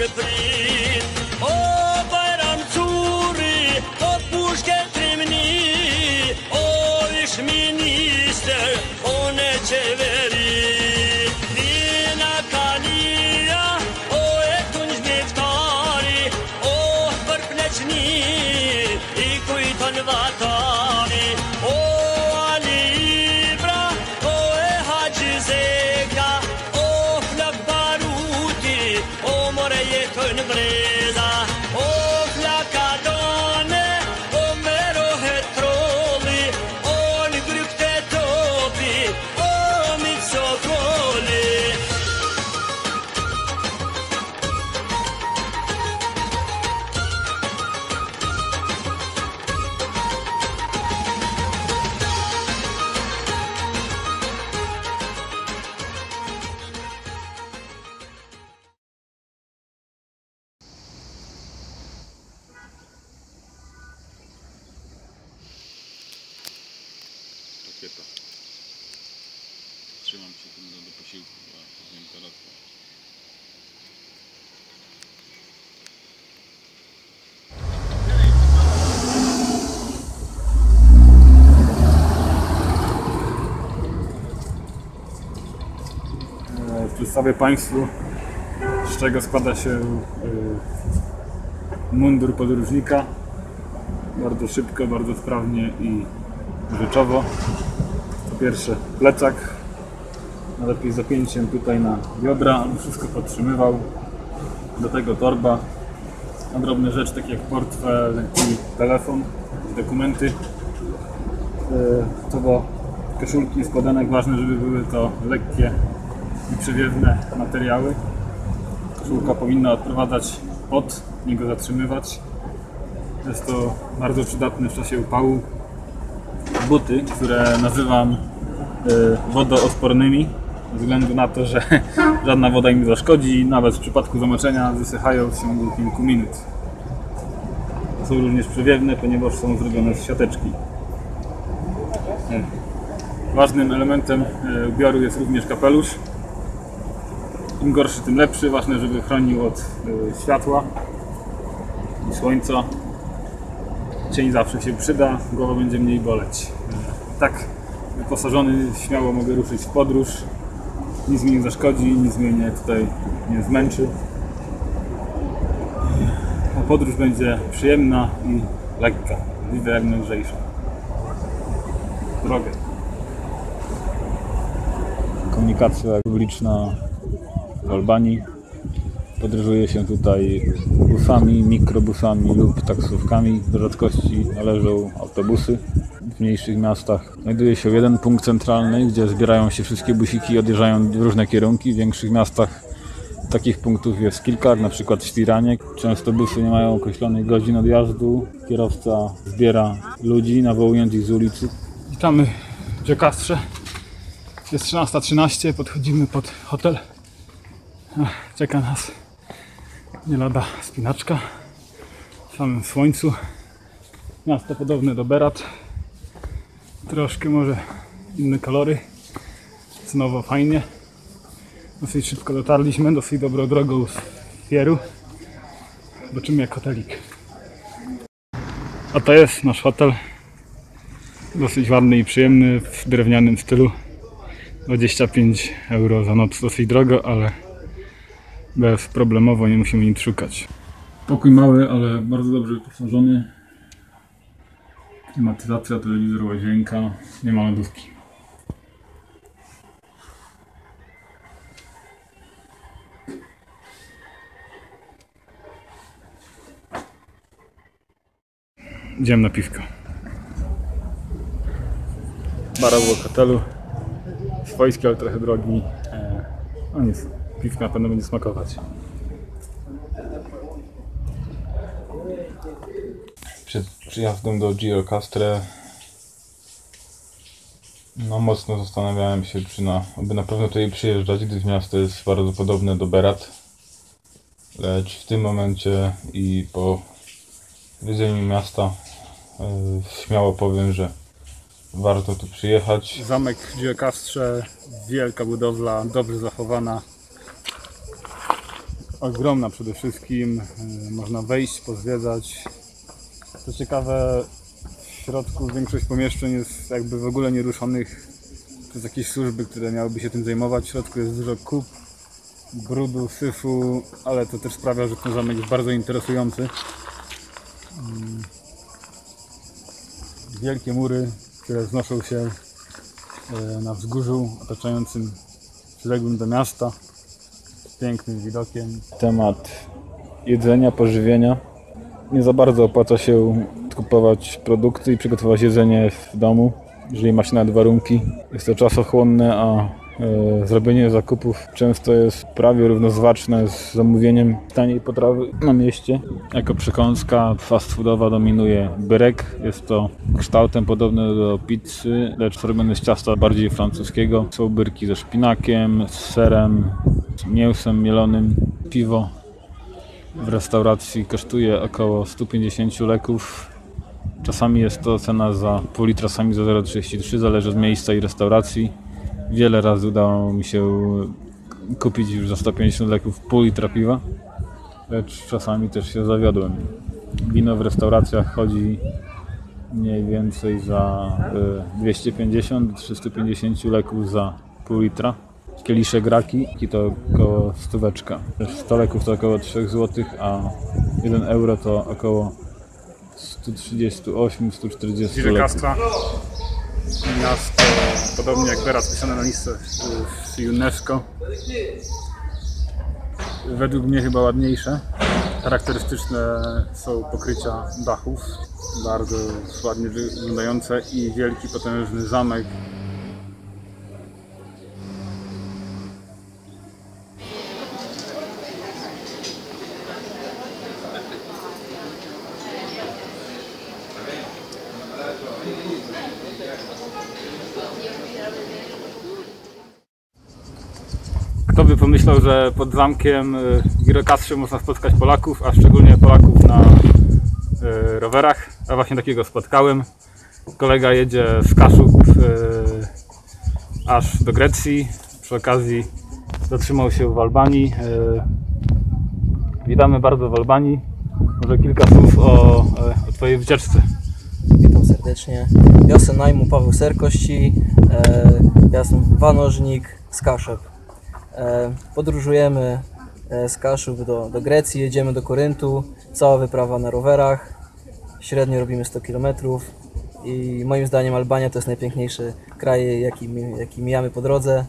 prit. O bayram curi, o pushke trimni, o ish minister, o ne qeveri. Vina kalia, o e tunj miftari, o për pleqni, I kujton vatari. O Ali Ibra, o e Haji Zeka, o flak baruti, o more jetën breza. O flaka done, o merohet trolli, o në grykte topi, o mitë sokoli. Rakieta. Trzymam się tym do posiłku, a później teraz. Przedstawię Państwu, z czego składa się mundur podróżnika. Bardzo szybko, bardzo sprawnie i rzeczowo. Po pierwsze plecak, najlepiej z zapięciem tutaj na biodra, aby wszystko podtrzymywał. Do tego torba, na drobne rzeczy takie jak portfel i telefon, dokumenty. Co do koszulki i spodenek, ważne, żeby były to lekkie i przewiewne materiały. Koszulka powinna odprowadzać pot, nie go zatrzymywać. Jest to bardzo przydatne w czasie upału. Buty, które nazywam wodoodpornymi, ze względu na to, że żadna woda im nie zaszkodzi i nawet w przypadku zamoczenia wysychają w ciągu kilku minut. Są również przewiewne, ponieważ są zrobione z siateczki. Ważnym elementem ubioru jest również kapelusz. Im gorszy, tym lepszy. Ważne, żeby chronił od światła i słońca. Cień zawsze się przyda, głowa będzie mniej boleć. Tak wyposażony śmiało mogę ruszyć w podróż. Nic mi nie zaszkodzi, nic mnie tutaj nie zmęczy. A podróż będzie przyjemna i lekka, możliwe jak najlżejsza. Drogę. Komunikacja publiczna w Albanii. Podróżuje się tutaj busami, mikrobusami lub taksówkami. Do rzadkości należą autobusy. W mniejszych miastach znajduje się jeden punkt centralny, gdzie zbierają się wszystkie busiki i odjeżdżają w różne kierunki. W większych miastach takich punktów jest kilka, jak na przykład w Tiranie. Często busy nie mają określonych godzin odjazdu. Kierowca zbiera ludzi, nawołując ich z ulicy. Witamy w Giocastrze. Jest 13:13, podchodzimy pod hotel. Czeka nas nie lada spinaczka w samym słońcu. Miasto podobne do Berat. Troszkę może inne kolory. Znowu fajnie. Dosyć szybko dotarliśmy, dosyć dobrą drogą z Fieru. Zobaczymy jak hotelik. A to jest nasz hotel. Dosyć ładny i przyjemny w drewnianym stylu. 25 euro za noc, dosyć drogo, ale bezproblemowo, nie musimy nic szukać. Pokój mały, ale bardzo dobrze wyposażony. Klimatyzacja, telewizor, łazienka, nie ma lodówki. Idziemy na piwko. Bar w hotelu. Swojski, ale trochę drogi. No nic, piwka na pewno będzie smakować. Przed przyjazdem do Giocastre mocno zastanawiałem się, aby na pewno tutaj przyjeżdżać, gdyż miasto jest bardzo podobne do Berat. Lecz w tym momencie i po zwiedzeniu miasta śmiało powiem, że warto tu przyjechać. Zamek w Giocastrze, wielka budowla, dobrze zachowana. ogromna przede wszystkim. Można wejść, pozwiedzać. Co ciekawe, w środku większość pomieszczeń jest jakby w ogóle nieruszonych przez jakieś służby, które miałyby się tym zajmować. W środku jest dużo kup, brudu, syfu, ale to też sprawia, że ten zamek jest bardzo interesujący. Wielkie mury, które wznoszą się na wzgórzu otaczającym, przyległym do miasta, z pięknym widokiem. Temat jedzenia, pożywienia. Nie za bardzo opłaca się kupować produkty i przygotować jedzenie w domu, jeżeli ma się nawet warunki. Jest to czasochłonne, a zrobienie zakupów często jest prawie równoznaczne z zamówieniem taniej potrawy na mieście. Jako przekąska fast foodowa dominuje byrek. Jest to kształtem podobny do pizzy, lecz zrobiony z ciasta bardziej francuskiego. Są byrki ze szpinakiem, z serem, z mięsem mielonym, piwo. W restauracji kosztuje około 150 leków. Czasami jest to cena za pół litra, czasami za 0,33, zależy od miejsca i restauracji. Wiele razy udało mi się kupić już za 150 leków pół litra piwa, lecz czasami też się zawiodłem. Wino w restauracjach chodzi mniej więcej za 250-350 leków za pół litra. Kieliszek raki i to około 100. 100 leków to około 3 zł, a 1 euro to około 138-140 leków. Miasto, podobnie jak teraz, wpisane na listę z UNESCO. Według mnie chyba ładniejsze. Charakterystyczne są pokrycia dachów, bardzo ładnie wyglądające i wielki, potężny zamek. Kto by pomyślał, że pod zamkiem w Girokastrze można spotkać Polaków, a szczególnie Polaków na rowerach. A właśnie takiego spotkałem. Kolega jedzie z Kaszub aż do Grecji. Przy okazji zatrzymał się w Albanii. Witamy bardzo w Albanii. Może kilka słów o Twojej wycieczce. Witam serdecznie. Ja jestem najmu Paweł Serkości. Ja jestem wanożnik z Kaszub. Podróżujemy z Kaszub do Grecji, jedziemy do Koryntu. Cała wyprawa na rowerach. Średnio robimy 100 km. I moim zdaniem Albania to jest najpiękniejszy kraj, jaki mijamy po drodze.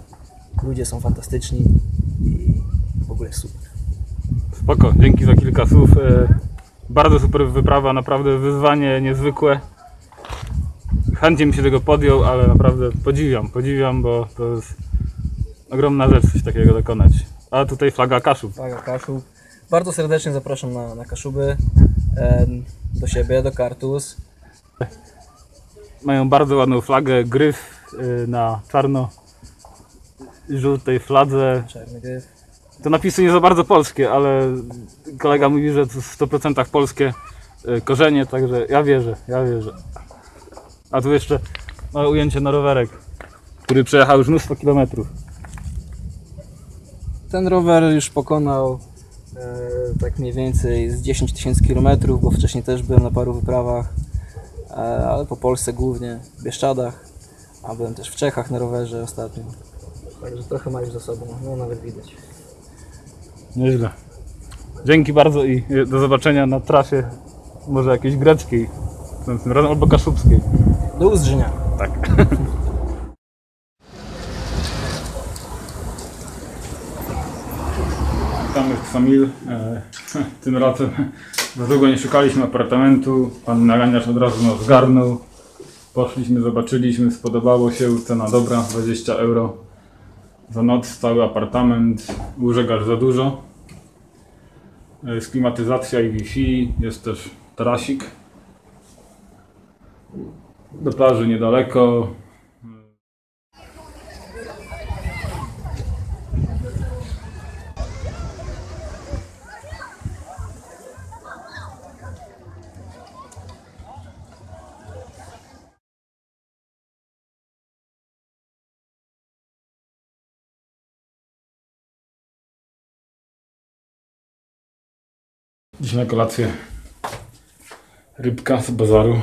Ludzie są fantastyczni i w ogóle jest super. Spoko, dzięki za kilka słów. Bardzo super wyprawa, naprawdę wyzwanie niezwykłe. Chętnie bym się tego podjął, ale naprawdę podziwiam, bo to jest ogromna rzecz coś takiego dokonać. A tutaj flaga Kaszub. Flaga Kaszub. Bardzo serdecznie zapraszam na Kaszuby, do siebie, do Kartus. Mają bardzo ładną flagę, gryf na czarno-żółtej fladze. Czarny gryf. To napisy nie za bardzo polskie, ale kolega mówi, że to w 100% polskie korzenie, także ja wierzę. A tu jeszcze małe ujęcie na rowerek, który przejechał już mnóstwo kilometrów. Ten rower już pokonał tak mniej więcej z 10 000 km, bo wcześniej też byłem na paru wyprawach, ale po Polsce głównie, w Bieszczadach, a byłem też w Czechach na rowerze ostatnio. Także trochę ma już za sobą, no nawet widać. Nieźle. Dzięki bardzo i do zobaczenia na trasie, może jakiejś greckiej, albo kaszubskiej. Do uzdrzenia. Tak. Witamy w Ksamil. Tym razem za długo nie szukaliśmy apartamentu. Pan naganiarz od razu nas zgarnął. Poszliśmy, zobaczyliśmy, spodobało się. Cena dobra, 20 euro za noc, cały apartament. Łóżek aż za dużo. Jest klimatyzacja i Wi-Fi. Jest też tarasik. Do plaży niedaleko. Dzisiaj na kolację rybka z bazaru.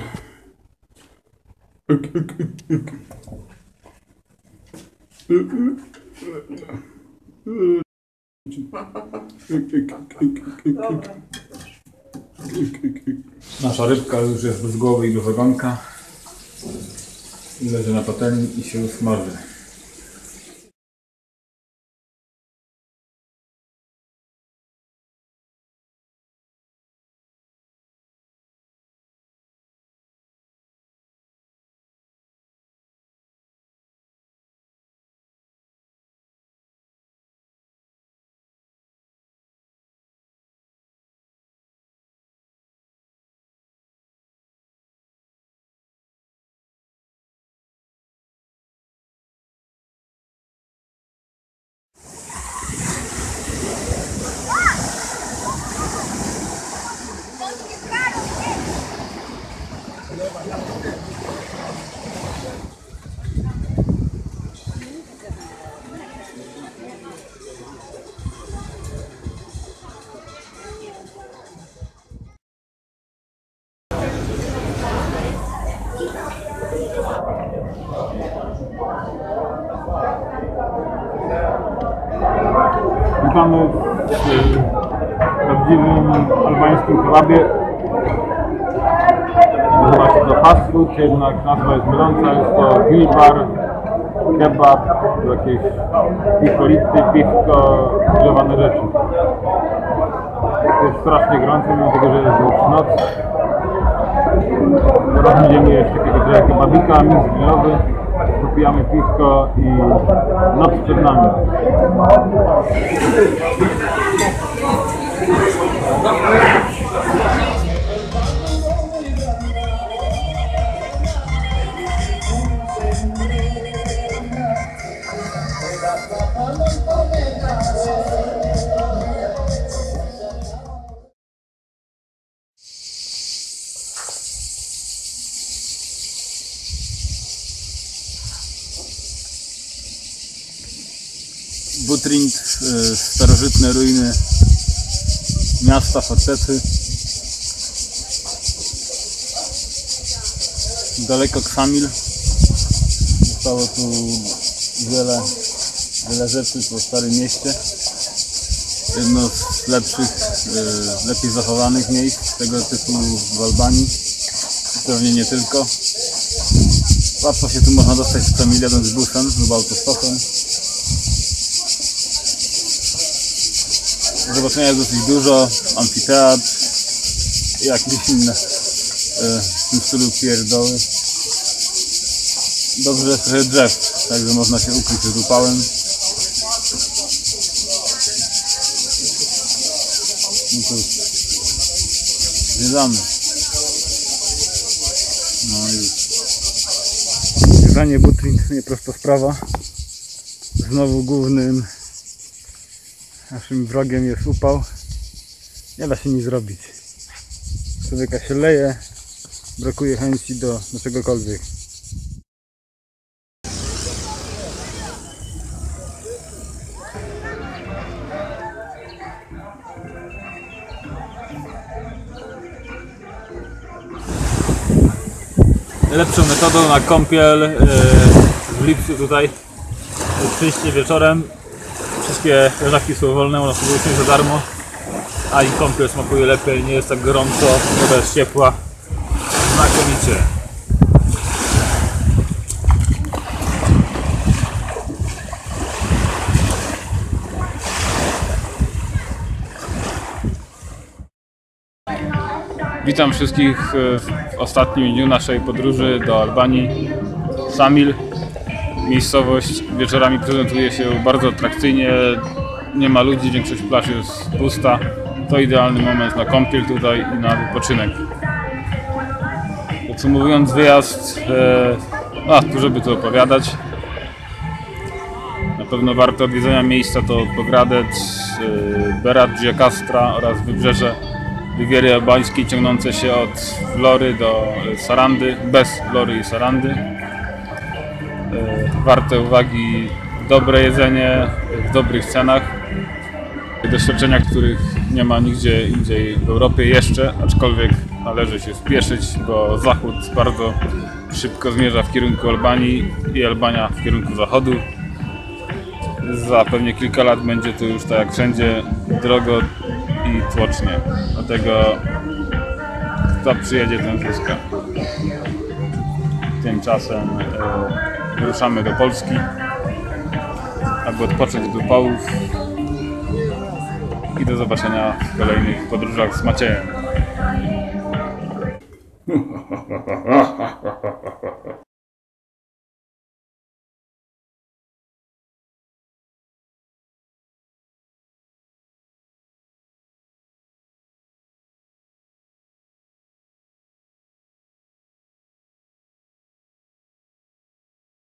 Nasza rybka już jest bez głowy i bez ogonka. Leży na patelni i się smaży. Witamy w prawdziwym albańskim kebabie. Nazywa się to fast food, jednak nazwa jest myląca. Jest to grill bar, kebab, jakieś piwko-lipty, piwko, grzewane rzeczy. Jest strasznie gorąco, mimo tego, że jest już noc. Teraz będziemy jeść takiego trochę kebabika, miks grillowy. Popijamy piwko i noc przed nami. Butrint, starożytne ruiny miasta, fortecy. Daleko Ksamil. Zostało tu wiele rzeczy po Starym Mieście. Jedno z lepszych, lepiej zachowanych miejsc tego typu w Albanii. Pewnie nie tylko. Łatwo się tu można dostać z Ksamil jadąc busem lub autostopem. Zobaczenia jest dosyć dużo, amfiteatr i jakieś inne w tym stylu pierdoły. Dobrze, że jest trochę drzew, także można się ukryć przed upałem. No cóż, zwiedzamy. No już. Zwiedzanie Butrint, nieprosta sprawa. Znowu głównym naszym wrogiem jest upał. Nie da się nic zrobić. Człowieka się leje, brakuje chęci do czegokolwiek. Najlepszą metodą na kąpiel w lipcu tutaj jest przyjście wieczorem. Wszystkie leżaki są wolne, można sobie usiąść za darmo, a i kąpiel smakuje lepiej, nie jest tak gorąco, woda jest ciepła, znakomicie. Witam wszystkich w ostatnim dniu naszej podróży do Albanii. Samil. Miejscowość wieczorami prezentuje się bardzo atrakcyjnie, nie ma ludzi, większość plaż jest pusta. To idealny moment na kąpiel tutaj i na wypoczynek. Podsumowując wyjazd, dużo by tu opowiadać. Na pewno warte odwiedzenia miejsca to Pogradec, Berat, Gjokastra oraz wybrzeże Riviery Albańskiej ciągnące się od Vlory do Sarandy, bez Vlory i Sarandy. Warte uwagi dobre jedzenie w dobrych cenach. Doświadczenia, których nie ma nigdzie indziej w Europie jeszcze, aczkolwiek należy się spieszyć, bo Zachód bardzo szybko zmierza w kierunku Albanii i Albania w kierunku Zachodu. Za pewnie kilka lat będzie tu już tak jak wszędzie drogo i tłocznie. Dlatego kto przyjedzie, ten zyska. Tymczasem ruszamy do Polski, aby odpocząć do Pałów i do zobaczenia w kolejnych podróżach z Maciejem.